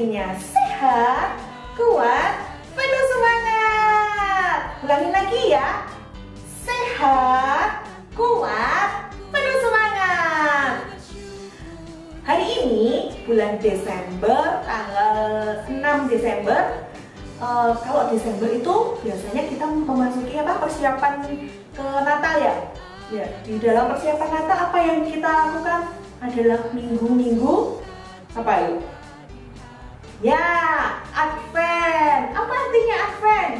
pastinya sehat, kuat, penuh semangat. Ulangi lagi ya. Sehat, kuat, penuh semangat. Hari ini bulan Desember, tanggal 6 Desember. Kalau Desember itu biasanya kita memasuki persiapan ke Natal ya. Ya, di dalam persiapan Natal apa yang kita lakukan adalah minggu-minggu apa itu? Ya, Advent. Apa artinya Advent?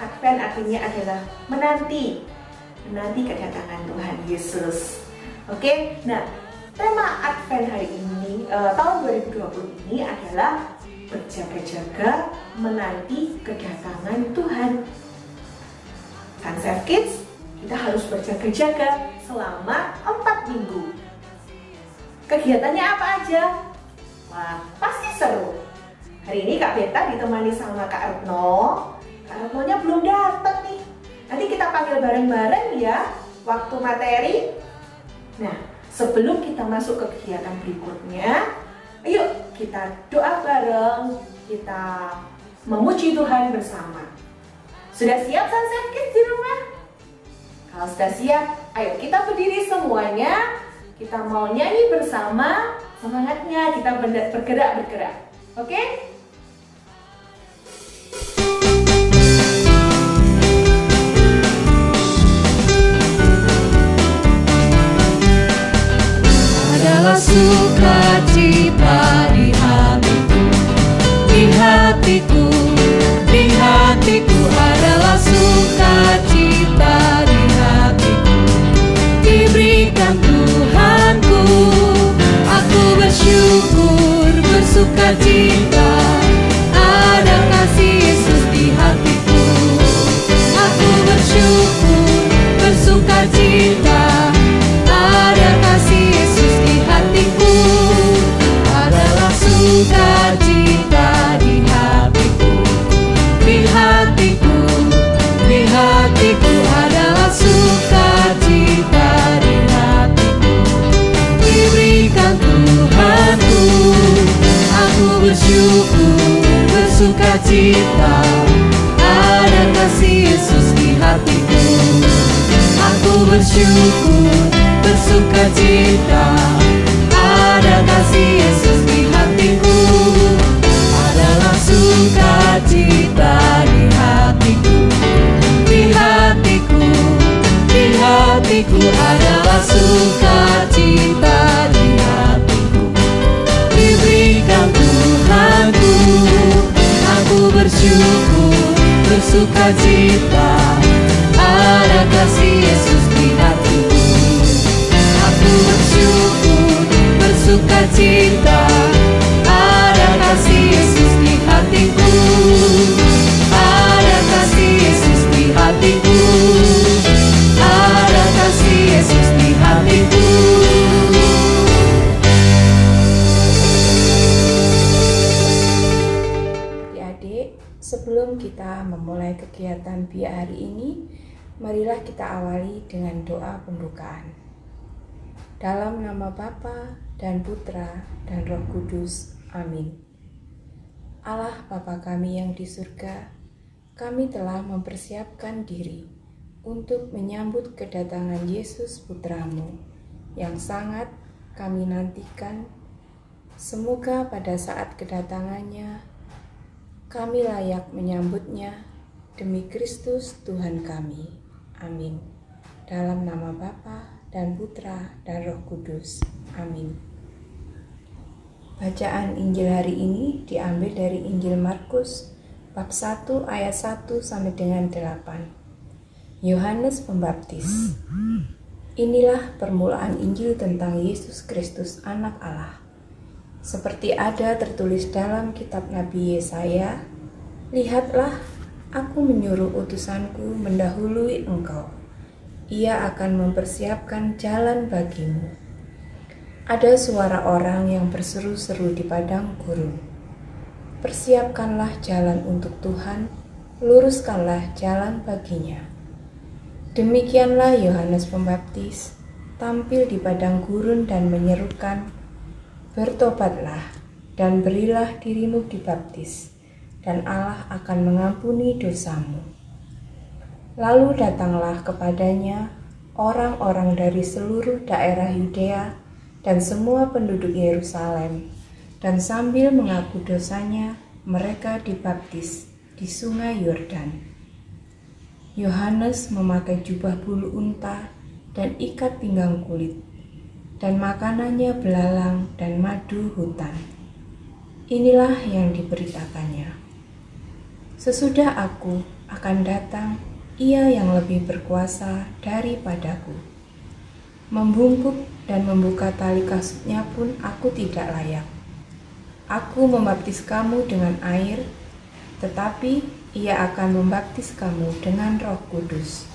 Advent artinya adalah menanti kedatangan Tuhan Yesus. Oke, nah tema Advent hari ini tahun 2020 ini adalah berjaga-jaga menanti kedatangan Tuhan. Sunsafe Kids, kita harus berjaga-jaga selama 4 minggu. Kegiatannya apa aja? Wah, pasti seru. Hari ini Kak Beta ditemani sama Kak Retno. Kak Retnonya belum datang nih. Nanti kita panggil bareng-bareng ya waktu materi. Nah, sebelum kita masuk ke kegiatan berikutnya, ayo kita doa bareng, kita memuji Tuhan bersama. Sudah siap Sunsafe Kids di rumah? Kalau sudah siap, ayo kita berdiri semuanya. Kita mau nyanyi bersama, semangatnya kita bergerak. Oke? Adalah sukacita di hatiku, di hatiku, di hatiku adalah sukacita di hatiku, diberikan Tuhanku. Aku bersyukur, bersukacita, ada kasih Yesus di hatiku. Aku bersyukur, bersukacita, ada kasih Yesus di hatiku. Adalah sukacita di hatiku, di hatiku, di hatiku adalah sukacita di hatiku, diberikan Tuhanku. Aku bersyukur, bersukacita, ada kasih Yesus di hatiku. Aku bersyukur, bersukacita, ada kasih Yesus di hatiku. Adalah sukacita di hatiku, di hatiku, di hatiku adalah sukacita di hatiku, diberikan Tuhanku. Aku bersyukur, bersukacita, ada kasih Yesus di hatiku. Aku bersyukur, bersukacita, ada kasih Yesus di hatiku. Ada kasih Yesus di hatiku, ada kasih Yesus di hatiku. Adik-adik, sebelum kita memulai kegiatan biar hari ini, marilah kita awali dengan doa pembukaan. Dalam nama Bapa dan Putra dan Roh Kudus. Amin. Allah Bapa kami yang di surga, kami telah mempersiapkan diri untuk menyambut kedatangan Yesus Putramu yang sangat kami nantikan. Semoga pada saat kedatangannya kami layak menyambutnya demi Kristus Tuhan kami. Amin. Dalam nama Bapa dan Putra dan Roh Kudus. Amin. Bacaan Injil hari ini diambil dari Injil Markus bab 1 ayat 1 sampai dengan 8. Yohanes Pembaptis. Inilah permulaan Injil tentang Yesus Kristus Anak Allah. Seperti ada tertulis dalam kitab Nabi Yesaya, lihatlah, aku menyuruh utusanku mendahului engkau. Ia akan mempersiapkan jalan bagimu. Ada suara orang yang berseru-seru di padang gurun. Persiapkanlah jalan untuk Tuhan, luruskanlah jalan baginya. Demikianlah Yohanes Pembaptis tampil di padang gurun dan menyerukan, bertobatlah dan berilah dirimu dibaptis, dan Allah akan mengampuni dosamu. Lalu datanglah kepadanya orang-orang dari seluruh daerah Yudea dan semua penduduk Yerusalem, dan sambil mengaku dosanya, mereka dibaptis di sungai Yordan. Yohanes memakai jubah bulu unta dan ikat pinggang kulit, dan makanannya belalang dan madu hutan. Inilah yang diberitakannya. Sesudah aku akan datang, Ia yang lebih berkuasa daripadaku. Membungkuk dan membuka tali kasutnya pun aku tidak layak. Aku membaptis kamu dengan air, tetapi Ia akan membaptis kamu dengan Roh Kudus.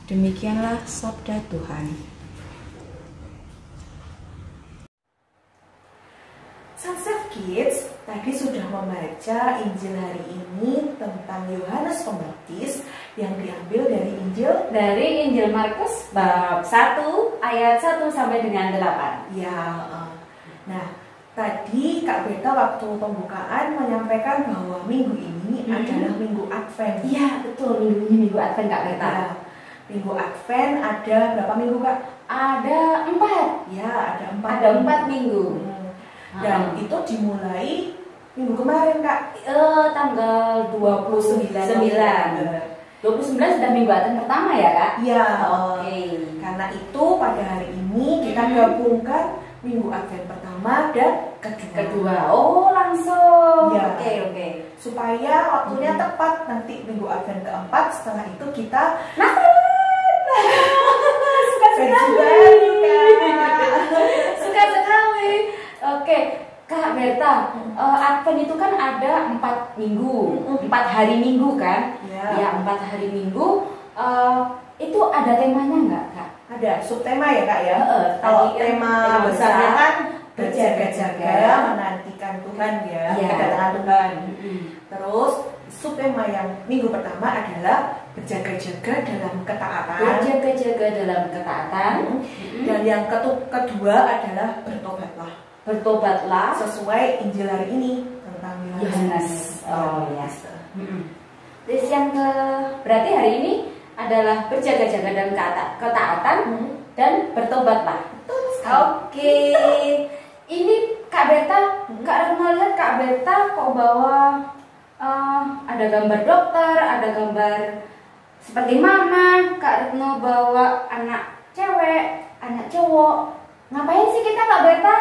Demikianlah sabda Tuhan. Sunset Kids tadi sudah membaca Injil hari ini tentang Yohanes Pembaptis yang diambil dari Injil Markus bab 1 ayat 1 sampai dengan 8. Ya, nah tadi Kak Beta waktu pembukaan menyampaikan bahwa minggu ini adalah minggu Advent. Iya betul, minggu ini minggu Advent Kak Beta. Ya, minggu Advent ada berapa minggu Kak? Ada 4. Ya, ada 4. Ada 4 minggu. Dan itu dimulai minggu kemarin Kak. Tanggal 29 sudah minggu Advent pertama ya Kak? Iya. Oke. Karena itu pada hari ini kita gabungkan minggu Advent pertama dan kedua. Oh langsung. Ya. Oke. Supaya waktunya tepat nanti minggu Advent keempat, setelah itu kita Suka sekali. Suka sekali. Oke, Kak Berta, Advent itu kan ada 4 minggu, 4 hari minggu kan? Ya 4 hari minggu. Itu ada temanya nggak Kak? ada subtema ya Kak ya. Tadi Kalau kan tema besarnya kan berjaga-jaga menantikan Tuhan ya, kedatangan Tuhan. Terus subtema yang minggu pertama adalah berjaga-jaga dalam ketaatan. Berjaga-jaga dalam ketaatan. Dan yang kedua adalah bertobatlah. Bertobatlah Sesuai Injil hari ini tentang Yohanes. Oh ya. Terus yang berarti hari ini adalah berjaga-jaga dalam ketaatan dan bertobatlah. Oke. Ini Kak Berta, Kak Retno lihat Kak Berta kok bawa ada gambar dokter, ada gambar seperti mama. Kak Retno bawa anak cewek, anak cowok. Ngapain sih kita Kak Berta?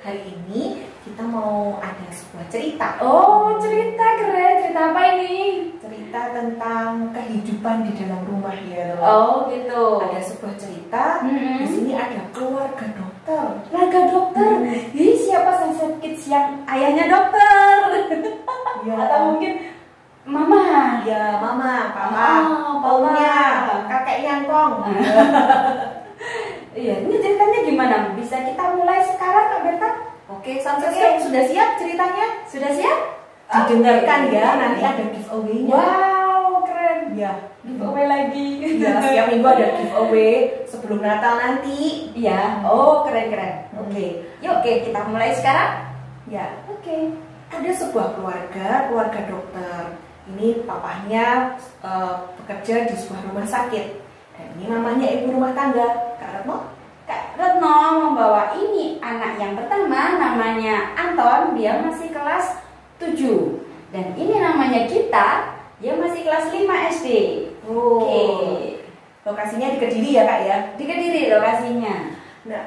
Hari ini kita mau ada sebuah cerita. Oh, cerita keren. Cerita apa ini? Cerita tentang kehidupan di dalam rumah ya. Oh, gitu. Ada sebuah cerita. Di sini ada keluarga dokter. Keluarga dokter. Ih, siapa Sunset Kids yang ayahnya dokter? Ya. Atau mungkin mama? Ya, mama, papa, Oh, omnya, papa. kakeknya Ngkong. Iya, ini ceritanya gimana? Bisa kita mulai sekarang Kak Berta? Oke, Sunset sudah siap ceritanya? Sudah siap? Didengarkan ya, nanti ada giveaway-nya. Wow, keren. Ya, Giveaway lagi. ya, setiap minggu ada giveaway sebelum Natal nanti. Iya. Oh, keren. Oke. Yuk, kita mulai sekarang. Ya, Oke. ada sebuah keluarga dokter. Ini papahnya bekerja di sebuah rumah sakit. Dan ini mamanya ibu rumah tangga. Kak Retno? Kak Retno membawa ini anak yang pertama, namanya Anton, dia masih kelas 7. Dan ini namanya Gita, dia masih kelas 5 SD. Oke. Lokasinya di Kediri ya Kak ya? Di Kediri lokasinya. Nah,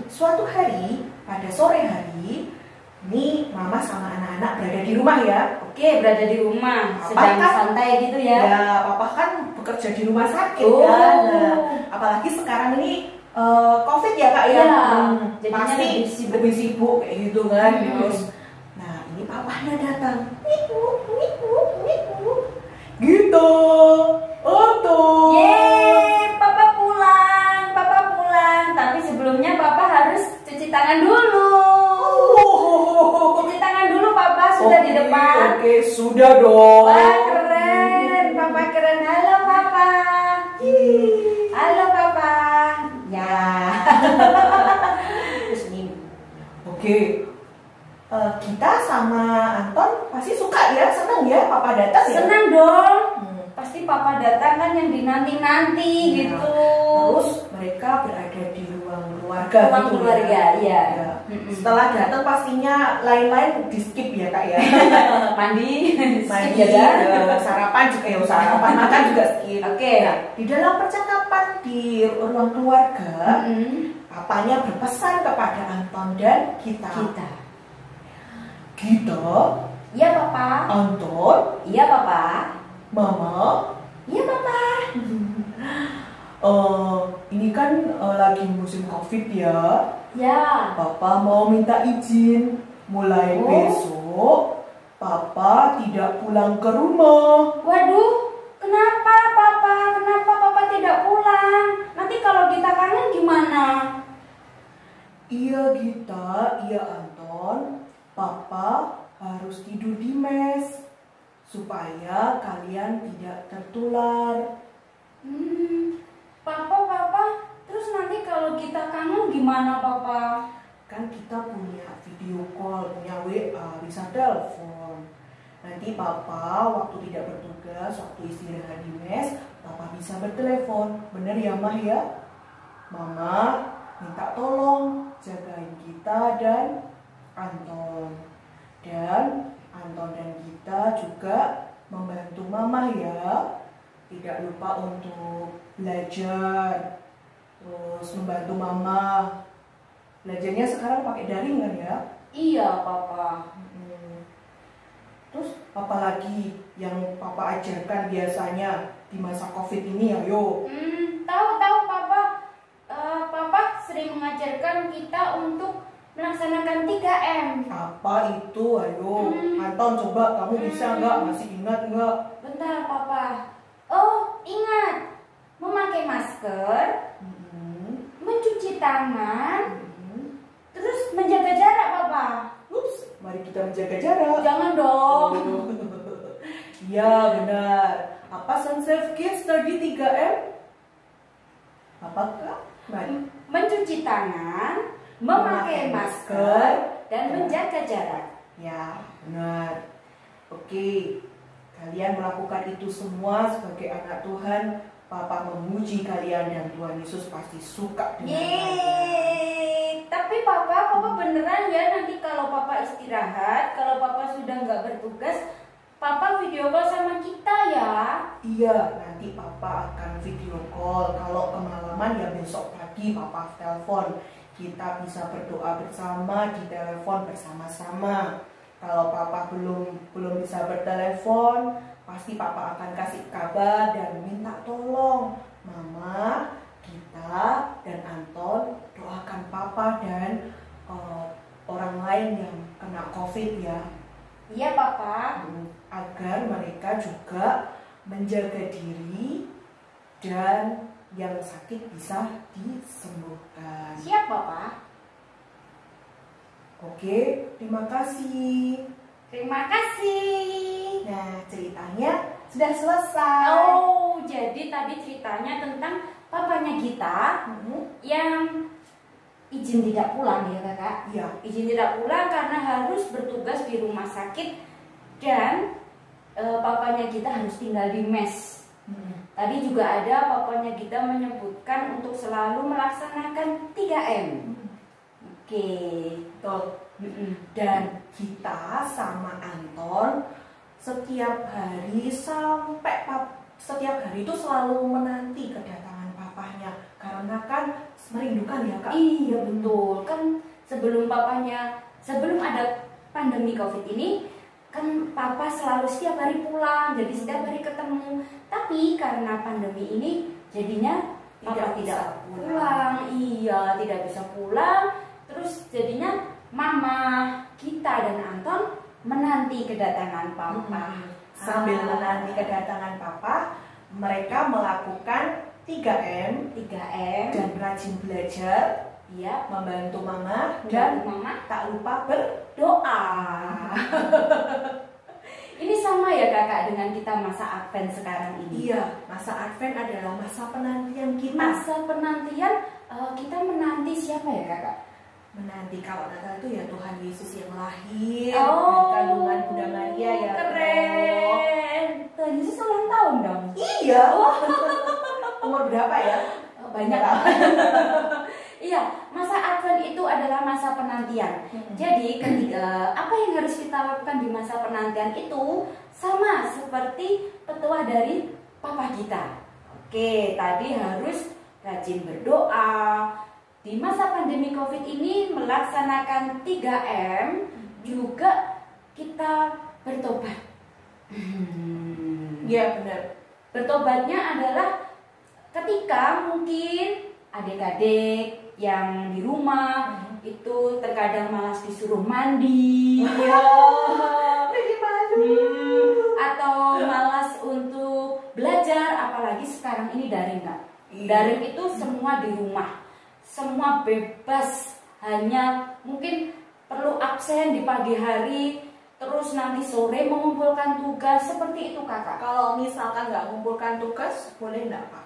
suatu hari, pada sore hari, ini mama sama anak-anak berada di rumah ya. Oke, berada di rumah, sedang santai gitu ya. Ya, papa kan bekerja di rumah sakit Oh. kan. Nah, apalagi sekarang ini COVID ya Kak ya. Jadinya Pasti lebih sibuk kayak gitu kan. Terus, nah ini papanya datang. Gitu. Tuh. Yeay, papa pulang. Tapi sebelumnya papa harus cuci tangan dulu. Cuci tangan dulu papa, sudah di depan. Oke, sudah dong. Wah, keren. Papa keren. Halo papa. Halo papa. Ya. Terus nih. Oke. Gita sama Anton pasti suka ya, seneng ya papa datang ya? Senang dong. Pasti papa datang kan yang dinanti-nanti gitu. Terus mereka berada di ruang keluarga Ruang gitu keluarga, ya. iya. Setelah datang pastinya lain-lain di skip ya kak ya. Mandi, Mandi, skip ya. sarapan juga ya, sarapan makan juga skip. Oke. Nah, di dalam percakapan di ruang keluarga, papanya berpesan kepada Anton dan Gita. Gita, Iya papa. Anton, Iya papa. Mama, Iya papa. ini kan lagi musim COVID ya. Ya. Papa mau minta izin mulai besok. Papa tidak pulang ke rumah. Waduh, kenapa papa? Kenapa papa tidak pulang? Nanti kalau kita kangen gimana? Iya Gita, iya Anton. Papa harus tidur di mes supaya kalian tidak tertular. Papa, terus nanti kalau kita kangen gimana papa? Kan kita punya video call, punya WA, bisa telepon. Nanti papa waktu tidak bertugas, waktu istirahat di mes, papa bisa bertelepon. Bener ya Mah ya? Mama minta tolong jagain kita dan Anton. Dan Anton dan Gita juga membantu Mama ya. Tidak lupa untuk belajar, terus membantu Mama. Belajarnya sekarang pakai daring kan ya? Iya papa. Terus apa lagi yang papa ajarkan biasanya di masa COVID ini ya yo? Tahu papa. Papa sering mengajarkan kita untuk melaksanakan 3M. Apa itu? Ayo, Anton coba kamu bisa nggak? Masih ingat nggak? Bentar papa. Oh ingat, memakai masker, mencuci tangan, terus menjaga jarak papa. Ups, mari kita menjaga jarak. Jangan dong. Iya benar. Apa Sunsafe Kids tadi 3M? Apakah? Mari. Mencuci tangan, memakai masker, dan menjaga jarak. Ya, benar. Oke, kalian melakukan itu semua sebagai anak Tuhan. Papa memuji kalian dan Tuhan Yesus pasti suka dengan kalian. Yeay. Tapi papa beneran ya nanti kalau papa istirahat, kalau papa sudah nggak bertugas, papa video call sama kita ya? Iya, nanti papa akan video call. Kalau kemalaman ya besok pagi papa telepon. Kita bisa berdoa bersama di telepon bersama-sama. Kalau papa belum bisa bertelepon, pasti papa akan kasih kabar dan minta tolong. Mama, Gita, dan Anton doakan papa dan orang lain yang kena COVID ya. Iya papa. Agar mereka juga menjaga diri dan yang sakit bisa disembuhkan. Siap papa. Oke, terima kasih. Terima kasih. Nah, ceritanya sudah selesai. Oh, jadi tadi ceritanya tentang papanya Gita yang izin tidak pulang ya kakak. Iya. Izin tidak pulang karena harus bertugas di rumah sakit dan papanya Gita harus tinggal di mes. Tadi juga ada papanya Gita menyebutkan untuk selalu melaksanakan 3M. Oke. Betul. Dan kita sama Anton setiap hari itu selalu menanti kedatangan papahnya karena kan merindukan ya kak. Iya betul kan sebelum ada pandemi COVID ini kan papa selalu setiap hari pulang jadi setiap hari ketemu, tapi karena pandemi ini jadinya papa tidak pulang. Iya tidak bisa pulang, terus jadinya mama kita dan Anton menanti kedatangan papa. Sambil menanti kedatangan papa, mereka melakukan 3M dan rajin belajar. Iya, membantu mama dan mama tak lupa berdoa. Ini sama ya kakak dengan kita masa Advent sekarang ini. Iya, masa Advent adalah masa penantian kita. Masa penantian kita menanti siapa ya kakak? menanti kalau Natal itu ya Tuhan Yesus yang lahir Oh, dari kandungan Bunda Maria ya. keren. Tuhan Yesus ulang tahun dong. Iya. Umur berapa ya? Banyak. Iya, masa Advent itu adalah masa penantian. Jadi ketika apa yang harus kita lakukan di masa penantian itu sama seperti petua dari Papa kita. Oke, tadi harus rajin berdoa. Di masa pandemi COVID ini melaksanakan 3M, juga kita bertobat. Iya benar. Bertobatnya adalah ketika mungkin adik-adik yang di rumah itu terkadang malas disuruh mandi, Jadi malu. atau malas untuk belajar, apalagi sekarang ini daring Kak. Iya. Daring itu semua di rumah, semua bebas, hanya mungkin perlu absen di pagi hari, terus nanti sore mengumpulkan tugas, seperti itu Kakak. Kalau misalkan nggak ngumpulkan tugas, boleh nggak Pak?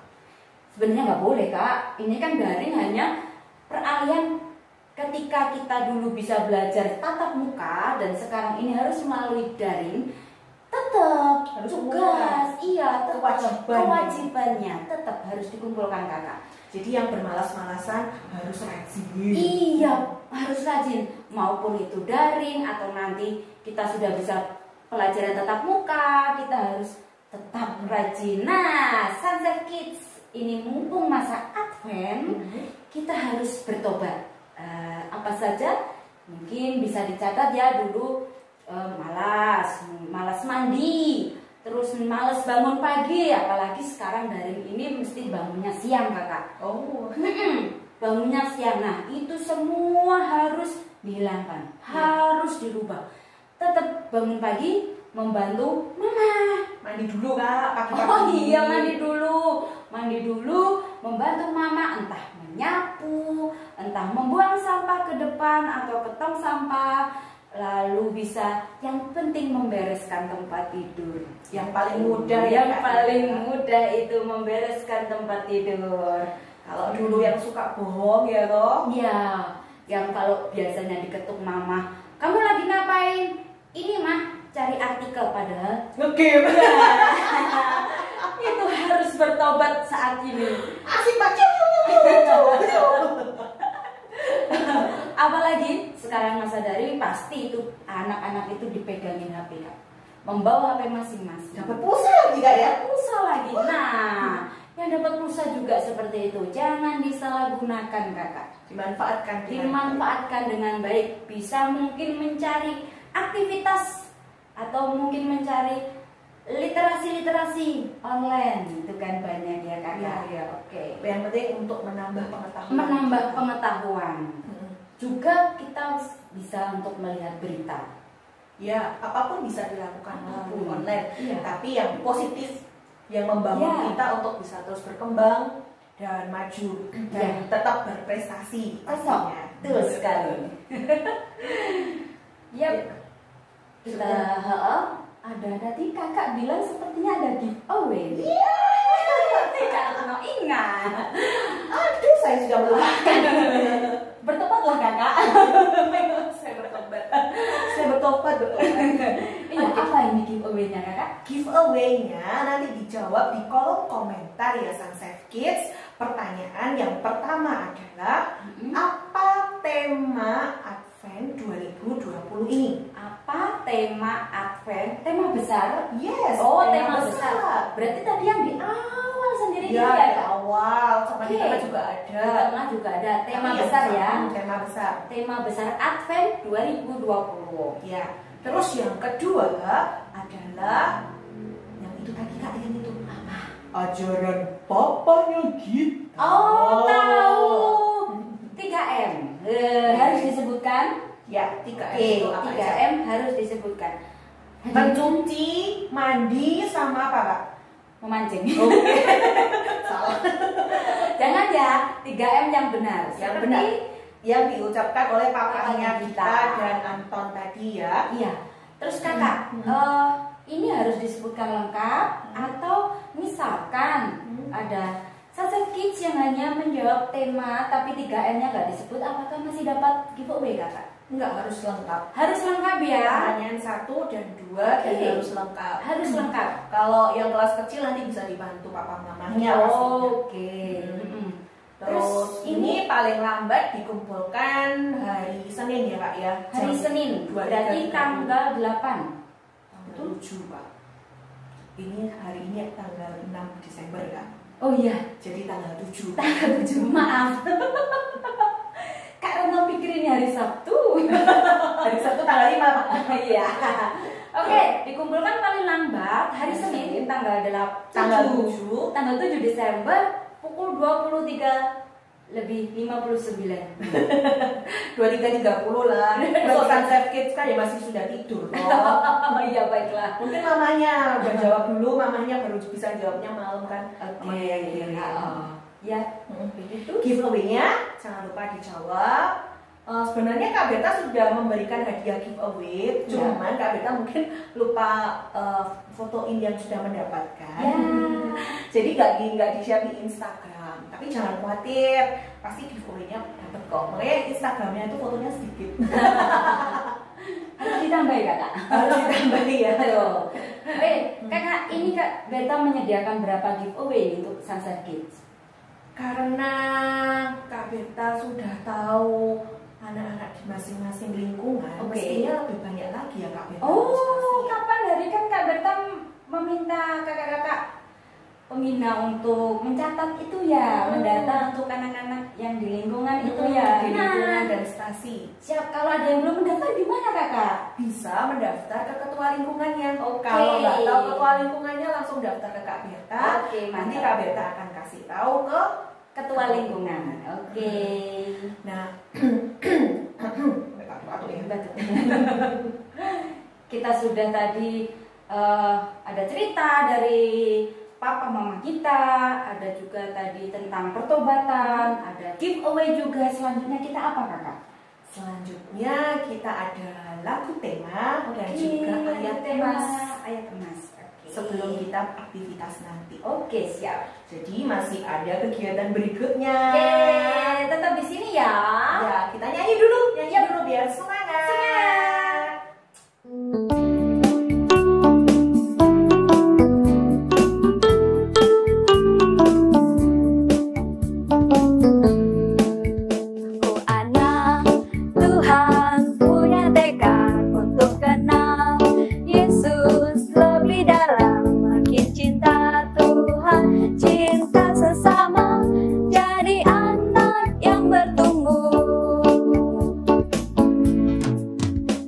Sebenarnya nggak boleh Kak, ini kan daring hanya peralihan ketika kita dulu bisa belajar tatap muka dan sekarang ini harus melalui daring, tetap Harus tugas, iya tetap kewajibannya tetap harus dikumpulkan Kakak. Jadi yang bermalas-malasan harus rajin. Iya, harus rajin. Maupun itu daring atau nanti kita sudah bisa pelajaran tatap muka, kita harus tetap rajin. Nah, Sunset Kids ini mumpung masa Advent, kita harus bertobat. Apa saja? Mungkin bisa dicatat ya dulu, malas mandi, terus malas bangun pagi, apalagi sekarang daring ini mesti bangunnya siang Kakak. Oh. Bangunnya siang. Nah, itu semua harus dihilangkan, harus dirubah. Tetap bangun pagi membantu mama. Mandi dulu Kak, pagi-pagi. Oh iya, mandi dulu membantu mama, entah menyapu, entah membuang sampah ke depan atau ke tong sampah. Lalu bisa yang penting membereskan tempat tidur. Yang paling mudah ya, Yang Kak? paling mudah itu membereskan tempat tidur. Kalau dulu yang suka bohong ya toh. Ya, yang kalau biasanya diketuk mama, kamu lagi ngapain? Ini mah cari artikel, padahal Nge-game. itu harus bertobat saat ini. Asik baca. Apalagi sekarang masa daring, pasti itu anak-anak itu dipegangin HP Kak. Membawa HP masing-masing. Dapat pulsa lagi Kak ya? Pulsa lagi. Nah, yang dapat pulsa juga seperti itu. Jangan disalahgunakan Kakak. Dimanfaatkan dengan baik. Bisa mungkin mencari aktivitas atau mungkin mencari literasi online, itu kan banyak ya Kakak. Iya. Oke. Yang penting untuk menambah pengetahuan. Menambah pengetahuan. Juga kita bisa untuk melihat berita. Ya, apapun bisa dilakukan melalui online. Iya. Tapi yang positif, yang membangun Iya. kita untuk bisa terus berkembang dan maju dan tetap berprestasi pastinya. Betul sekali. Yap. Kita ada tadi Kakak bilang sepertinya ada giveaway. Iya. Karena ingat. Aduh, saya sudah melupakan. Bertepatlah Kakak. Saya bertobat. Saya bertobat. Iya, apa ini giveaway-nya Kakak? Giveaway-nya nanti dijawab di kolom komentar ya Sunset Kids. Pertanyaan yang pertama adalah apa tema Advent 2020 ini? Apa tema Advent? Tema besar? Yes. Oh, tema besar. Berarti tadi yang di awal sendiri Ya, ya, di awal sama di Oke. tengah juga ada. Di tengah juga ada tema Tapi besar ya. Tema besar. Tema besar Advent 2020. Ya. Terus yang kedua adalah yang itu tadi Kak, yang itu apa? Ajaran papanya gitu. Oh, tahu. 3M. Harus disebutkan? Ya, 3M Oke, itu apa aja? 3M harus disebutkan. Mencuci, mandi, sama apa Kak? Memancing. Oke. Salah. Jangan ya, 3M yang benar. Yang Seperti benar. Yang diucapkan oleh papanya Papanya kita kita. dan Anton tadi ya. Iya. Terus Kakak, ini harus disebutkan lengkap atau misalkan ada Sunset Kids Kids yang hanya menjawab tema tapi 3M-nya nggak disebut, apakah masih dapat giveaway kakak? Enggak, harus lengkap. Harus lengkap ya. Pertanyaan 1 dan 2 ini harus lengkap. Harus lengkap. Kalau yang kelas kecil nanti bisa dibantu papa mamanya pastinya. Oke. Terus ini paling lambat dikumpulkan hari Senin ya Kak ya. Hari Jam Senin, 23.30. berarti tanggal 8. Tanggal 7 Pak. Ini hari ini tanggal 6 Desember kan. Oh iya, Jadi tanggal 7. tanggal 7, maaf. Kak Reno pikirin hari Sabtu. Hari Sabtu tanggal 5 Pak. Iya. Oke, dikumpulkan paling lambat hari Senin tanggal 7 Desember pukul 23:59. 23.30 lah. Kalau Sunset Kids kan ya masih sudah tidur. Oh iya, baiklah. Mungkin mamanya udah jawab dulu, mamanya baru bisa jawabnya malam kan. Oke. Ya, Begitu giveaway-nya jangan lupa dijawab. Sebenarnya Kak Berta sudah memberikan hadiah giveaway, cuman Kak Berta mungkin lupa fotoin yang sudah mendapatkan. Ya. Jadi nggak di-share di Instagram. Tapi jangan khawatir, pasti giveaway-nya dapat kok. Makanya Instagramnya itu fotonya sedikit. harus ditambah ya Kak? Harus ditambah ya. Aduh. Kakak, ini Kak Berta menyediakan berapa giveaway untuk Sunset Kids? Karena Kak Berta sudah tahu anak-anak di masing-masing lingkungan, mestinya lebih banyak lagi ya Kak Berta. Oh, kapan hari kan Kak Berta meminta kakak-kakak pembina untuk mencatat itu ya, mendata untuk anak-anak yang di lingkungan itu ya. Di lingkungan dan stasi. Siap, kalau ada yang belum mendaftar di mana Kakak? Bisa mendaftar ke ketua lingkungannya. Oke. Kalau nggak tahu ketua lingkungannya langsung daftar ke Kak Berta. Oke, Nanti mantap. Kak Berta akan kasih tahu ke Ketua lingkungan. Oke. Nah, Kita sudah tadi ada cerita dari papa mama kita, ada juga tadi tentang pertobatan, ada giveaway juga. Selanjutnya kita apa Kakak? selanjutnya kita ada lagu tema dan juga ayat tema, emas ayat emas. Oke. sebelum kita aktivitas nanti. Oke, siap. Jadi masih ada kegiatan berikutnya. Yeay, tetap di sini ya. Ya, kita nyanyi dulu biar semangat. Ku anak Tuhan punya tekad untuk kenal Yesus lebih dalam, makin cinta Tuhan, cinta sesama, jadi anak yang bertumbuh.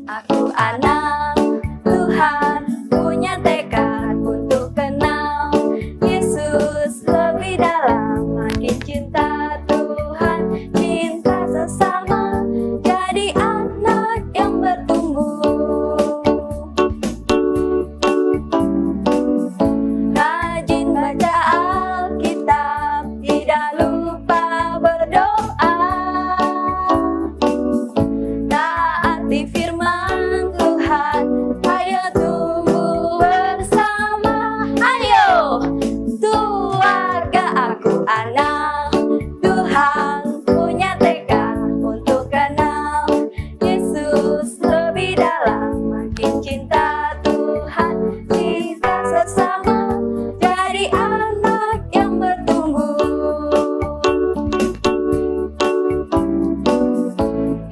Aku anak Tuhan punya tekad untuk kenal Yesus lebih dalam, makin cinta Tuhan, cinta sesama, jadi anak yang bertumbuh. Rajin baca Alkitab, tidak lupa berdoa, taati firman Tuhan, ayo tumbuh bersama. Ayo keluarga, aku anak Tuhan punya tekad untuk kenal Yesus lebih dalam, makin cinta Tuhan, cinta sesama, jadi anak yang bertumbuh.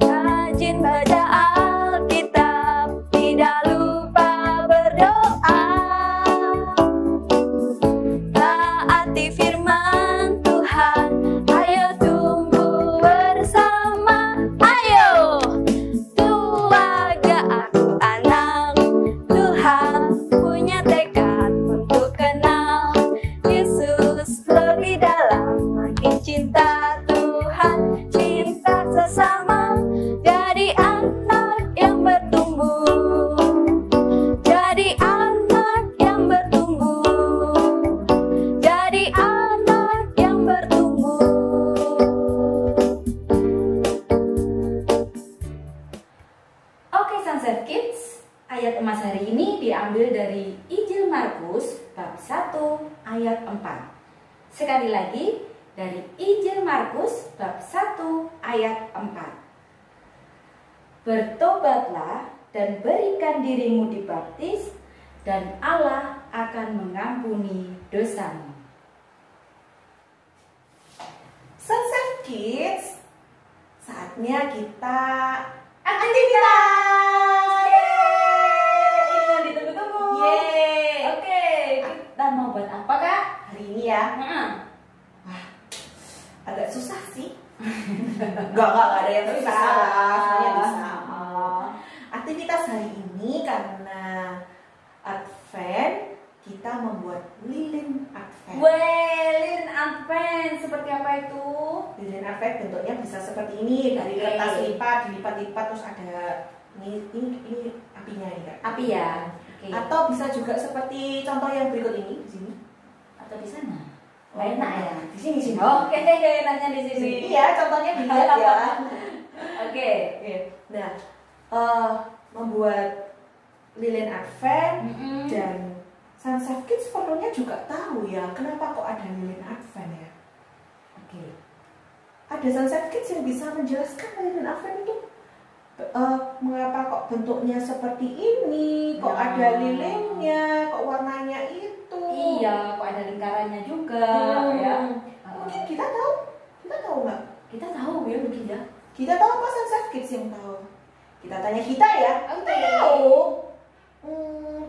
Rajin baca Alkitab, tidak lupa berdoa, taati firman Tuhan, ayo tumbuh bersama. Ayo keluarga, aku anak Tuhan punya tekad untuk kenal Yesus lebih dalam, makin cinta Tuhan, cinta sesama, jadi anak yang bertumbuh, jadi anak yang bertumbuh, jadi anak yang bertumbuh. Oke, Sunset Kids, ayat emas hari ini diambil dari Injil Markus bab 1 ayat 4. Sekali lagi, dari Injil Markus bab 1 ayat 4. Bertobatlah dan berikan dirimu dibaptis, dan Allah akan mengampuni dosamu. Sunset Kids, saatnya kita aktivitas. Yeay! Ini yang ditunggu-tunggu. Yeay. Oke, kita mau buat apa, Kak? Hari ini ya, agak susah sih. Enggak ada yang susah. Semuanya bisa. Aktivitas hari ini karena Advent, kita membuat lilin Advent. Lilin Advent seperti apa itu? Lilin Advent bentuknya bisa seperti ini, dari kertas lipat, dilipat-lipat terus ada ini apinya ini kan. Api ya. Oke. Atau bisa juga seperti contoh yang berikut ini di sini. Atau di sana? Nggak enak ya? Di sini sini. Oke, enaknya di sini. Iya, contohnya dilihat ya. Oke. Nah, membuat lilin Advent dan Sunset Kids perlunya juga tahu ya, kenapa kok ada lilin Advent ya? Oke. Ada Sunset Kids yang bisa menjelaskan lilin Advent itu mengapa kok bentuknya seperti ini, kok ada lilinnya, kok warnanya itu. Iya, kok ada lingkarannya juga ya. Mungkin kita tahu nggak? Kita tahu ya mungkin ya. Kita tahu apa Sunset Kids yang tahu? Kita tanya kita ya. Oke. Tahu.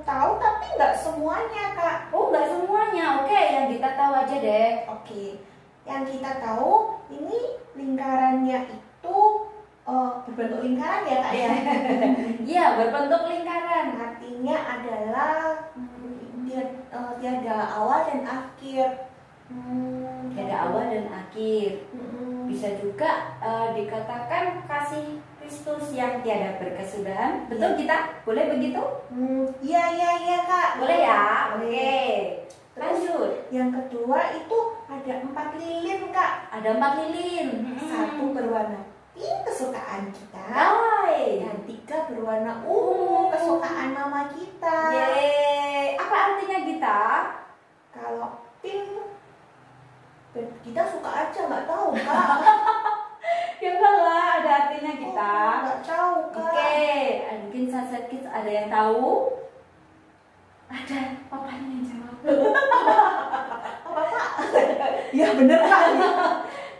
Tahu tapi nggak semuanya Kak. Oh, nggak semuanya. Oke, yang kita tahu aja deh. Oke. Yang kita tahu ini lingkarannya itu berbentuk lingkaran ya Kak ya. Iya, berbentuk lingkaran. Artinya adalah tiada awal dan akhir. Ada awal dan akhir. Bisa juga dikatakan kasih Kristus yang tiada berkesudahan. Betul kita? Boleh begitu? Iya Kak. Boleh ya? Boleh. Oke. Lanjut. Yang kedua itu ada 4 lilin Kak. Ada 4 lilin. Satu berwarna pink kesukaan kita. Hai. Dan 3 berwarna ungu kesukaan mama kita. Yeay. Apa artinya kita? Kalau pink kita suka aja, nggak tahu Kak. Ya enggak lah, ada artinya kita. Nggak tahu Kak. Oke, mungkin Sunset Kids ada yang tahu? Ada, papanya yang jawab. Apa Pak? Ya bener Kak.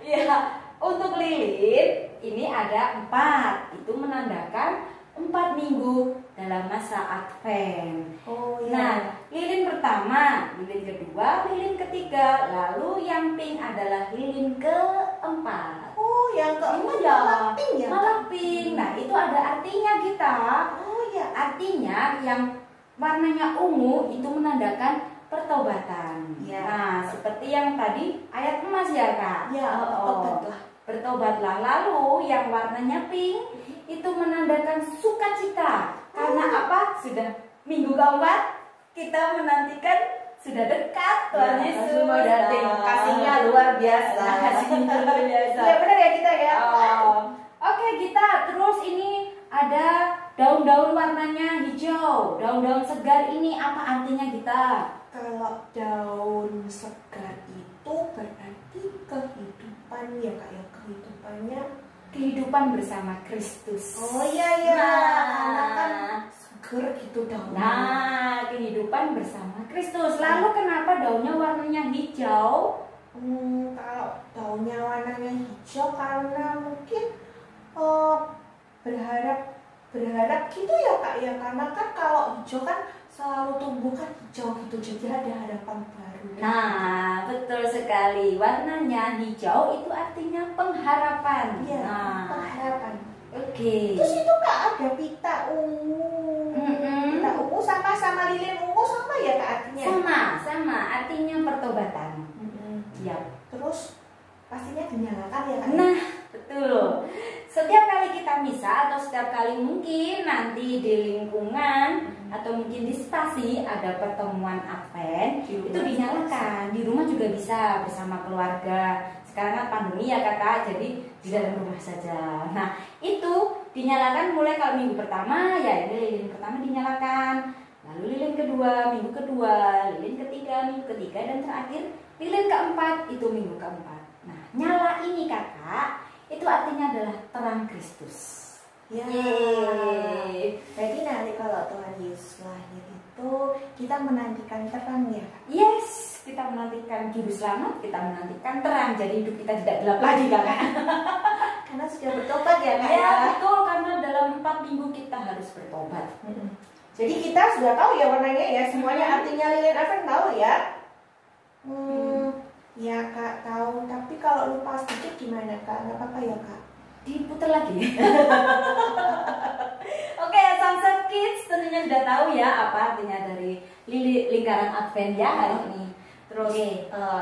Iya, untuk lilin ini ada 4. Itu menandakan 4 minggu dalam masa Advent. Oh iya. Nah, lilin pertama, lilin kedua, lilin ketiga, lalu yang pink adalah lilin keempat. Oh, yang keempat Iya, malah pink ya? malah pink. Nah, itu ada artinya kita. Oh iya. Artinya yang warnanya ungu itu menandakan pertobatan. Ya. Nah, seperti yang tadi ayat emas ya Kak. Ya, bertobatlah. Bertobatlah. Lalu yang warnanya pink itu menandakan sukacita. Karena apa? Sudah minggu keempat kita menantikan sudah dekat Tuhan Yesus. Sudah datang. Kasihnya luar biasa. Kasihnya luar biasa. Ya benar ya kita ya. Oke, kita terus ini ada daun-daun warnanya hijau. Daun-daun segar ini apa artinya kita? Kalau daun segar itu berarti kehidupan ya Kak ya, kehidupannya. Kehidupan bersama Kristus. Oh iya iya. Nah. Karena kan seger gitu daunnya. Nah, kehidupan bersama Kristus. Lalu kenapa daunnya warnanya hijau? Kalau daunnya warnanya hijau karena mungkin berharap gitu ya Kak ya, karena kan kalau hijau kan selalu tumbuh kan hijau gitu, jadi ada harapan baru. Nah, betul sekali. Warnanya hijau itu artinya pengharapan. Iya, Nah, pengharapan. oke. Terus itu Kak ada pita ungu. Pita ungu sama lilin ungu sama ya Kak artinya? Sama, artinya pertobatan. Iya. Terus pastinya dinyalakan ya Kak? Nah, betul. Setiap kali kita misa atau setiap kali mungkin nanti di lingkungan atau mungkin di stasi ada pertemuan Advent, itu dinyalakan. Di rumah juga bisa bersama keluarga. Sekarang kan pandemi ya Kakak, jadi di dalam rumah saja. Nah, itu dinyalakan mulai kalau minggu pertama ya ini lilin pertama dinyalakan. Lalu lilin kedua, minggu kedua, lilin ketiga, minggu ketiga, dan terakhir lilin keempat itu minggu keempat. nyala ini kakak, itu artinya adalah terang Kristus. Ya. Yeay. Jadi nanti kalau Tuhan Yesus lahir itu kita menantikan terang ya, Kak? Yes, kita menantikan juru selamat, kita menantikan terang. Jadi hidup kita tidak gelap lagi kakak. Karena sudah bertobat ya, Kak? Ya betul, karena dalam 4 minggu kita harus bertobat. Jadi kita sudah tahu ya warnanya ya, semuanya artinya lilin Advent tahu ya? Ya Kak tahu, tapi kalau lupa sedikit gimana Kak? Nggak apa-apa ya Kak? Diputar lagi. Oke, Sunset Kids tentunya sudah tahu ya apa artinya dari lingkaran Advent ya hari ini. Terus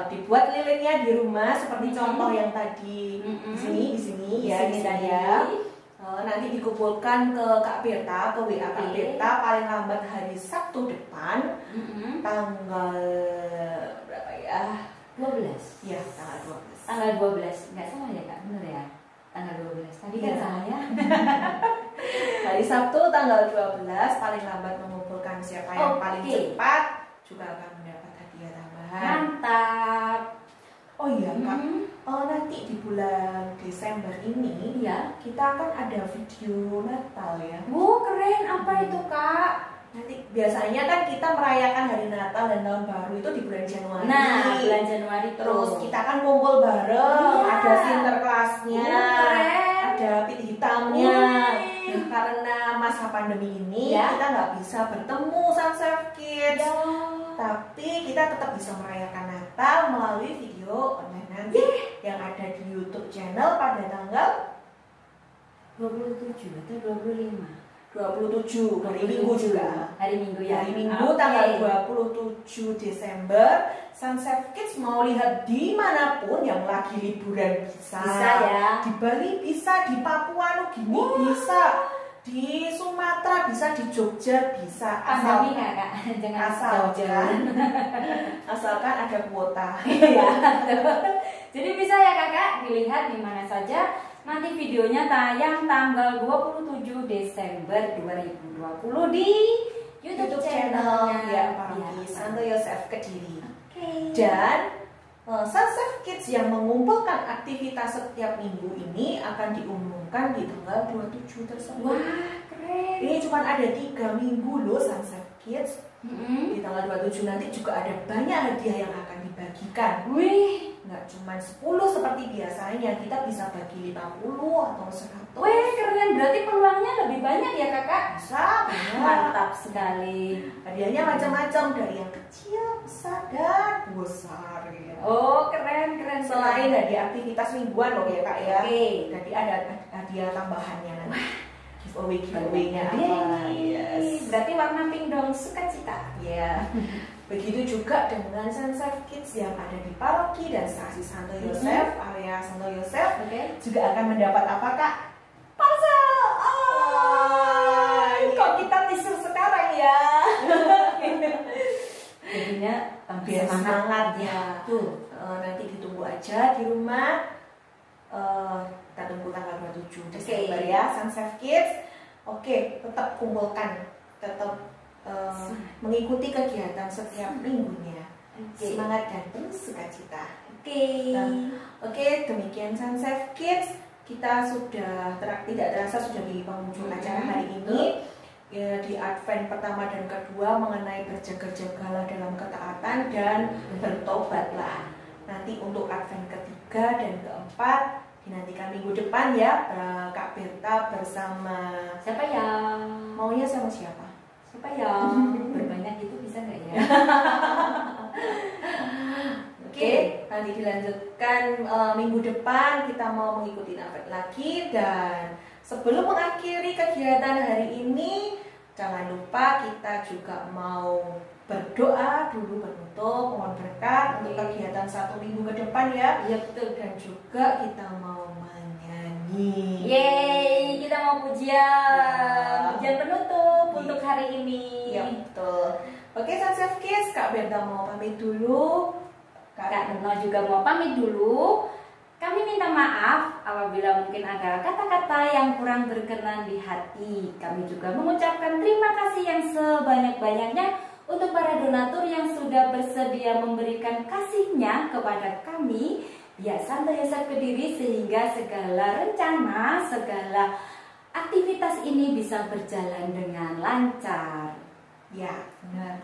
dibuat lilinnya di rumah seperti contoh yang tadi di sini ya, di sini ya. Nanti dikumpulkan ke Kak Berta, ke WA Kak Berta paling lambat hari Sabtu depan, tanggal berapa ya? 12. Ya, tanggal 12. Tanggal 12, nggak salah ya Kak, bener ya? Tanggal 12, tadi kan salah ya. Hari Sabtu tanggal 12 paling lambat mengumpulkan siapa yang paling cepat juga akan mendapat hadiah tambahan. Mantap. Oh iya Kak, nanti di bulan Desember ini ya kita akan ada video Natal ya. Wow keren, apa itu Kak? Nanti biasanya kan kita merayakan hari Natal dan Tahun Baru itu di bulan Januari. Nah, bulan Januari terus kita kan kumpul bareng, ada sinterklasnya, ada pit hitamnya. Nah, karena masa pandemi ini kita nggak bisa bertemu Sunset Kids, tapi kita tetap bisa merayakan Natal melalui video online nanti yang ada di YouTube channel pada tanggal 27 atau 25. 27 hari Minggu juga. Hari Minggu ya. Hari Minggu tanggal 27 Desember, Sunset Kids mau lihat dimanapun yang lagi liburan bisa. Bisa ya. Di Bali bisa, di Papua Nugini bisa, di Sumatera bisa, di Jogja bisa. Pandemi nggak Kak? Jangan asalkan ada kuota. Ya. Jadi bisa ya kakak dilihat di mana saja. Nanti videonya tayang tanggal 27 Desember 2020 di YouTube channel ya Paroki Santo Yosef Kediri. Okay. Dan Sunset Kids yang mengumpulkan aktivitas setiap minggu ini akan diumumkan di tanggal 27 tersebut. Wah, keren. Ini cuma ada 3 minggu loh Sunset Kids. Di tanggal 27 nanti juga ada banyak hadiah yang akan dibagikan. Wih, nggak cuma 10 seperti biasanya, kita bisa bagi 50 atau 100. Wih, keren. Berarti peluangnya lebih banyak ya kakak? Bisa, banyak. Mantap sekali. Hadiahnya macam-macam dari yang kecil, besar, dan besar ya. Oh, keren. Selain hadiah aktivitas mingguan loh ya kak ya. Oke. Jadi ada hadiah tambahannya nanti. Giveaway-nya apa? Yes. Berarti warna pink dong, sukacita. Ya. Begitu juga dengan Sunset Kids yang ada di Paroki dan Stasi Santo Yosef, area Santo Yosef, juga akan mendapat apa kak? Parcel! Kok kita teaser sekarang ya? Jadinya biar semangat ya. Tuh, nanti ditunggu aja di rumah. Kita tunggu tanggal 27 Desember ya, Sunset Kids. Oke, tetap kumpulkan, tetap mengikuti kegiatan setiap minggunya. Semangat dan terus sukacita. Oke, demikian Sunset Kids. Kita sudah tidak terasa sudah di penghujung acara hari ini. Ya, di Advent pertama dan kedua mengenai berjaga-jagalah dalam ketaatan dan bertobatlah. Nanti untuk Advent ketiga dan keempat dinantikan minggu depan ya, Kak Berta bersama siapa ya? Maunya sama siapa? Siapa ya? Berbanyak itu bisa nggak ya? Oke, nanti dilanjutkan minggu depan kita mau mengikuti Advent lagi. Dan sebelum mengakhiri kegiatan hari ini, jangan lupa kita juga mau berdoa dulu penutup, mohon berkat untuk kegiatan 1 minggu ke depan ya. Iya betul. Dan juga kita mau menyanyi. Yeay, kita mau pujian penutup untuk hari ini. Iya betul. Oke, Sunset Kids, Kak Berta mau pamit dulu. Kak Retno juga mau pamit dulu. Kami minta maaf apabila mungkin ada kata-kata yang kurang berkenan di hati. Kami juga mengucapkan terima kasih yang sebanyak-banyaknya untuk para donatur yang sudah bersedia memberikan kasihnya kepada kami Biar Santo Yosef Kediri sehingga segala rencana, segala aktivitas ini bisa berjalan dengan lancar. Ya, benar.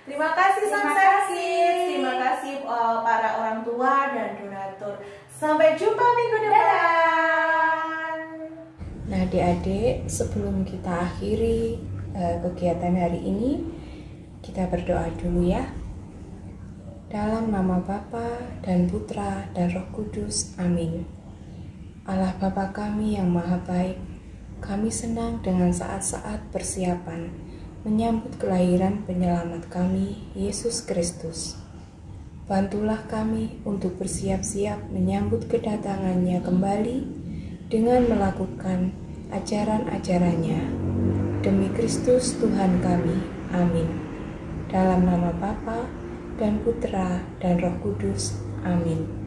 Terima kasih Terima Sang Seksis. Terima kasih para orang tua dan donatur. Sampai jumpa minggu depan. Nah, adik-adik, sebelum kita akhiri kegiatan hari ini, kita berdoa dulu ya. Dalam nama Bapa dan Putra dan Roh Kudus, amin. Allah Bapa kami yang maha baik, kami senang dengan saat-saat persiapan menyambut kelahiran penyelamat kami, Yesus Kristus. Bantulah kami untuk bersiap-siap menyambut kedatangannya kembali dengan melakukan ajaran-ajarannya. Demi Kristus Tuhan kami, amin. Dalam nama Bapa dan Putra dan Roh Kudus, amin.